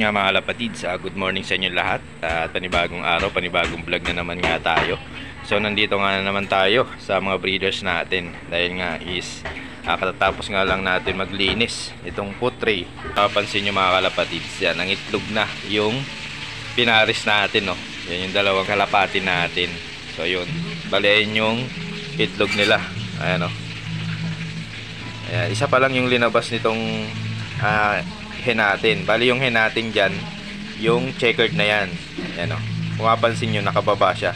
nga mga kalapatids, good morning sa inyo lahat. At panibagong araw, panibagong vlog na naman nga tayo. So nandito nga na naman tayo sa mga breeders natin. Dahil nga is katatapos nga lang natin maglinis itong food tray. Papansin nyo mga kalapatids, yan, ang itlog na yung pinaris natin, no? Yan yung dalawang kalapati natin. So yun, baliin yung itlog nila. Ayan, no? Ayan, isa pa lang yung linabas nitong hen natin. Bali yung hen natin dyan, yung checkered na yan. Ayan, o. Kung mapansin nyo, nakababa siya.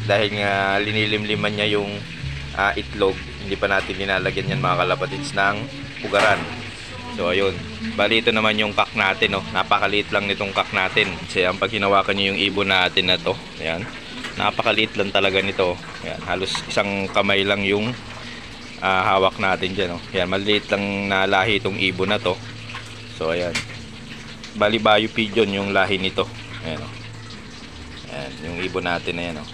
Dahil nga linilimliman niya yung itlog. Hindi pa natin linalagyan yan mga kalapatids ng pugaran. So ayun. Bali ito naman yung kak natin, o. Napakaliit lang nitong kak natin. Kasi ang pag hinawakan nyo yung ibon natin na to, ayan, napakaliit lang talaga nito. Ayan, halos isang kamay lang yung hawak natin dyan, o. Ayan, maliit lang na lahi itong ibon na to. So ayan, bali Bayo Pigeon yung lahi nito. Ayan, o. Ayan, yung ibon natin na yan, o.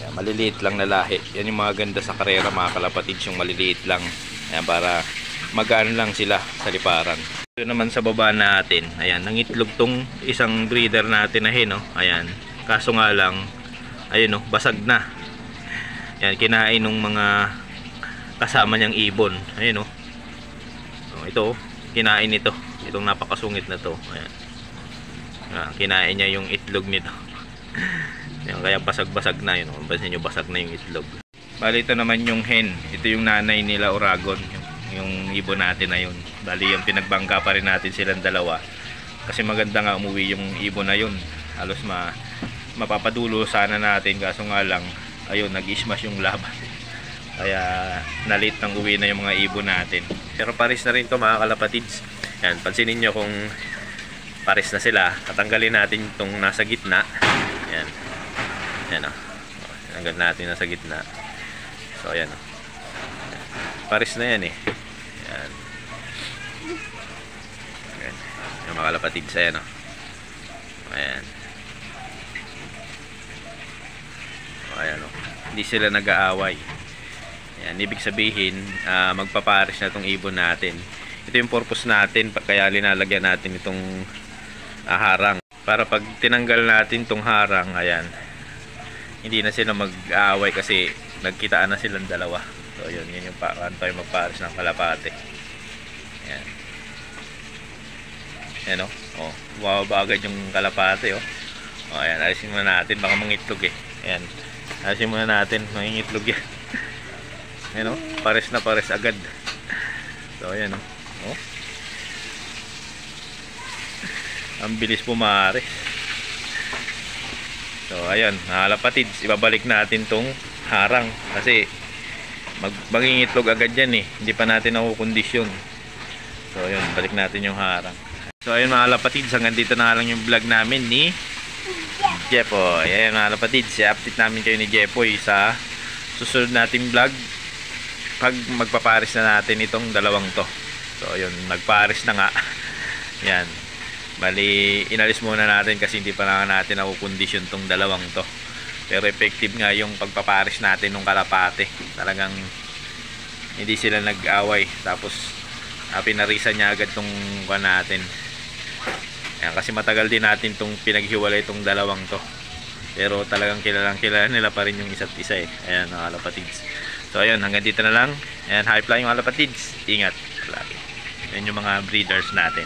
Ayan, maliliit lang na lahi. Yan yung mga ganda sa karera mga kalapatids, yung maliliit lang. Ayan, para magaan lang sila sa liparan. Ito naman sa baba natin, ayan, nangitlog tong isang breeder natin na hen, o. Ayan, kaso nga lang, ayun, o, basag na. Ayan, kinain ng mga kasama niyang ibon. Ayun, o. So, ito, kinain nito, itong napakasungit na to. Ayan. Kinain niya yung itlog nito. Ayan, kaya basag-basag na yun. Pansin nyo, basag na yung itlog. Bali ito naman yung hen. Ito yung nanay nila Oragon, yung ibon natin na yun. Bali yung pinagbangka pa rin natin silang dalawa. Kasi maganda nga umuwi yung ibon na yun. Halos mapapadulo sana natin, kaso nga lang, ayun, nag-smash yung laban. Kaya na-late nang uwi na yung mga ibon natin. Pero pares na rin to mga kalapatids. Yan, pansinin nyo kung pares na sila. Tatanggalin natin itong nasa gitna. Yan. Yan, o. Tanggal natin nasa gitna. So ayan, o. Pares na yan, eh. Yan. Yan. Yung mga kalapatids, ayan, o. Ayan. Ayan, o. Hindi sila nag-aaway. Yan, ibig sabihin, magpapares na itong ibon natin. Ito yung purpose natin, kaya linalagyan natin itong harang. Para pag tinanggal natin itong harang, ayan, hindi na sila mag-aaway kasi nagkitaan na silang dalawa. So yun, yun yung tayo magpares ng kalapate. Ayan. Ayan, o. O, bumababa agad yung kalapate, o. O, ayan, alisin muna natin, baka mangitlog, eh. Ayan, alisin muna natin, mangingitlog yan. Ayan, o, pares na pares agad. So ayan, o. Oh. Ang bilis pumares. So ayan, kalapatids, ibabalik natin tong harang kasi mangingitlog agad yan, eh. Hindi pa natin nakukondisyon. So ayan, balik natin yung harang. So ayun mga kalapatids, hanggang dito na lang yung vlog namin ni Jepoy. Ayan mga kalapatids, i-update namin kayo ni Jepoy sa susunod nating vlog pag magpapares na natin itong dalawang to. So yun, nagpares na nga. Yan, bali inalis muna natin kasi hindi pa natin nakukondisyon tong dalawang to. Pero effective nga yung pagpapares natin ng kalapate. Talagang hindi sila nag-away. Tapos pinarisan niya agad tong natin. Yan, kasi matagal din natin tong pinaghiwalay itong dalawang to. Pero talagang kilalang kilala nila pa rin yung isa't isa, eh. Ayan mga kalapatids. So ayun, hanggang dito na lang. Ayan, hype lang yung kalapatids. Ingat lagi. Yan yung mga breeders natin.